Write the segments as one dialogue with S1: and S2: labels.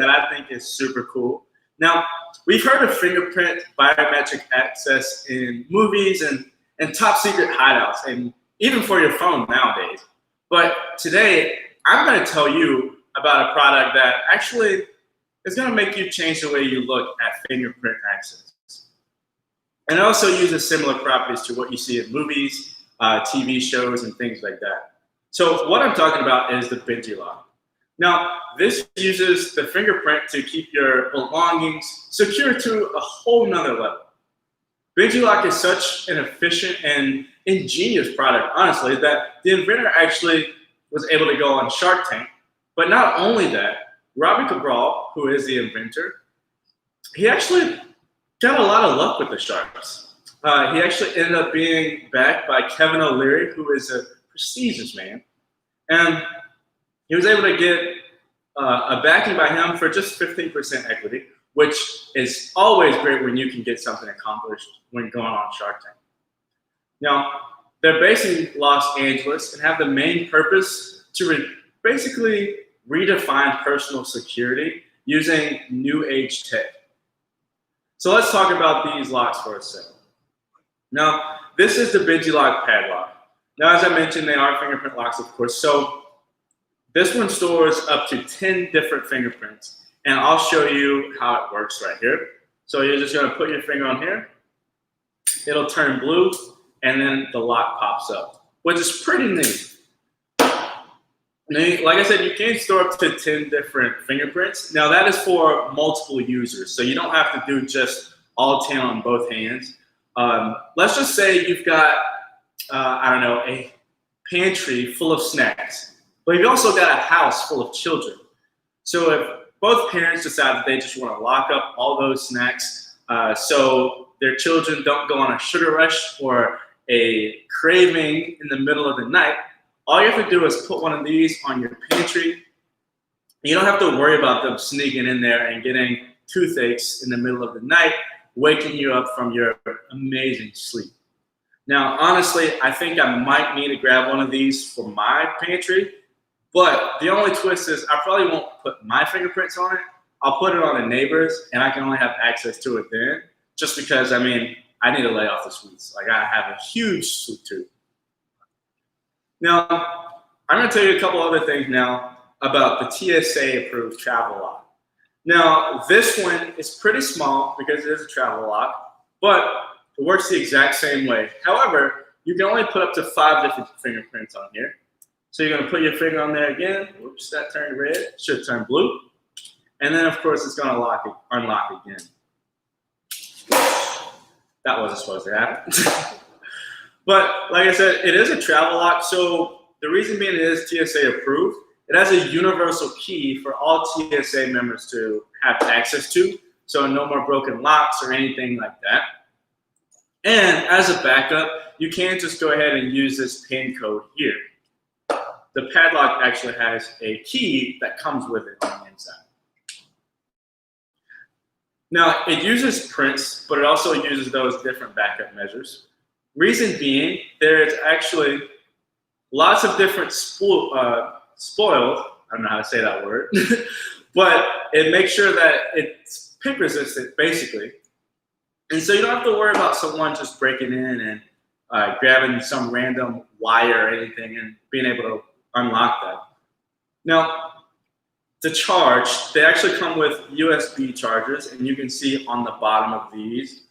S1: that I think is super cool. Now, we've heard of fingerprint biometric access in movies and top secret hideouts, and even for your phone nowadays. But today, I'm going to tell you about a product that actually is going to make you change the way you look at fingerprint access. And it also uses similar properties to what you see in movies, TV shows, and things like that. So what I'm talking about is the BenjiLock. Now, this uses the fingerprint to keep your belongings secure to a whole nother level. BenjiLock is such an efficient and ingenious product, honestly, that the inventor actually was able to go on Shark Tank. But not only that, Robbie Cabral, who is the inventor, he actually got a lot of luck with the sharks. He actually ended up being backed by Kevin O'Leary, who is a prestigious man. And he was able to get a backing by him for just 15% equity, which is always great when you can get something accomplished when going on Shark Tank. Now, they're based in Los Angeles and have the main purpose to basically redefine personal security using new age tech. So let's talk about these locks for a second. Now, this is the BenjiLock padlock. Now, as I mentioned, they are fingerprint locks, of course. So this one stores up to 10 different fingerprints, and I'll show you how it works right here. So you're just gonna put your finger on here, it'll turn blue, and then the lock pops up, which is pretty neat. Now, like I said, you can store up to 10 different fingerprints. Now that is for multiple users, so you don't have to do just all 10 on both hands. Let's just say you've got, I don't know, a pantry full of snacks. But you've also got a house full of children. So if both parents decide that they just want to lock up all those snacks so their children don't go on a sugar rush or a craving in the middle of the night, all you have to do is put one of these on your pantry. You don't have to worry about them sneaking in there and getting toothaches in the middle of the night, waking you up from your amazing sleep. Now, honestly, I think I might need to grab one of these for my pantry. But the only twist is I probably won't put my fingerprints on it. I'll put it on a neighbor's, and I can only have access to it then, just because, I mean, I need to lay off the sweets. Like, I have a huge sweet tooth. Now, I'm going to tell you a couple other things now about the TSA-approved travel lock. Now, this one is pretty small because it is a travel lock, but it works the exact same way. However, you can only put up to 5 different fingerprints on here. So you're going to put your finger on there again. Whoops, that turned red. Should turn blue. And then, of course, it's going to unlock again. That wasn't supposed to happen. But like I said, it is a travel lock. So the reason being it is TSA approved. It has a universal key for all TSA members to have access to. So no more broken locks or anything like that. And as a backup, you can just go ahead and use this PIN code here. The padlock actually has a key that comes with it on the inside. Now, it uses prints, but it also uses those different backup measures. Reason being, there's actually lots of different spoiled, I don't know how to say that word, but it makes sure that it's pick resistant, basically. And so you don't have to worry about someone just breaking in and grabbing some random wire or anything and being able to unlock that. Now, to charge, they actually come with USB chargers, and you can see on the bottom of these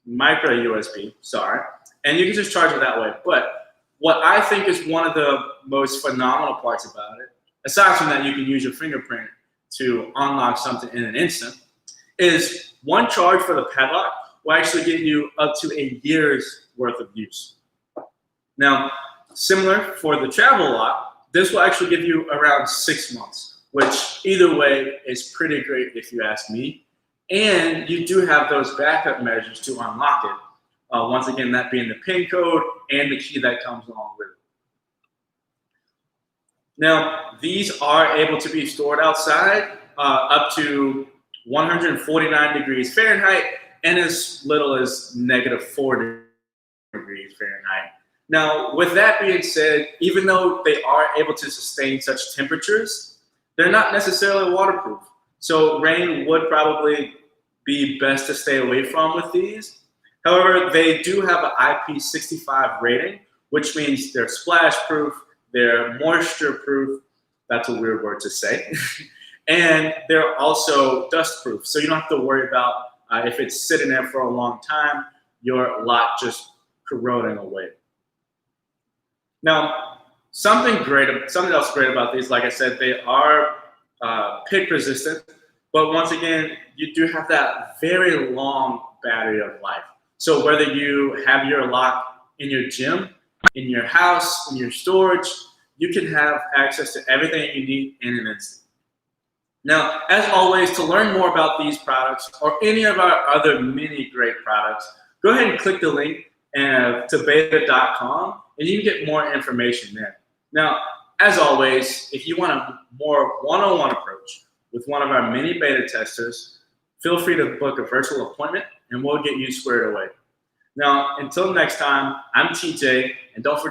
S1: micro USB, sorry, and you can just charge it that way. But what I think is one of the most phenomenal parts about it, aside from that you can use your fingerprint to unlock something in an instant, is one charge for the padlock will actually get you up to a year's worth of use. Now, similar for the travel lock, this will actually give you around 6 months, which either way is pretty great if you ask me. And you do have those backup measures to unlock it. Once again, that being the PIN code and the key that comes along with it. Now, these are able to be stored outside up to 149 degrees Fahrenheit and as little as -4 degrees Fahrenheit. Now, with that being said, even though they are able to sustain such temperatures, they're not necessarily waterproof. So rain would probably be best to stay away from with these. However, they do have an IP65 rating, which means they're splash proof, they're moisture proof. That's a weird word to say. And they're also dust proof. So you don't have to worry about if it's sitting there for a long time, your lot just corroding away. Now, something else great about these, like I said, they are pick resistant, but once again, you do have that very long battery of life. So whether you have your lock in your gym, in your house, in your storage, you can have access to everything you need in an instant. Now, as always, to learn more about these products or any of our other many great products, go ahead and click the link to beta.com and you can get more information there. Now, as always, if you want a more one-on-one approach with one of our many beta testers, feel free to book a virtual appointment and we'll get you squared away. Now, until next time, I'm TJ, and don't forget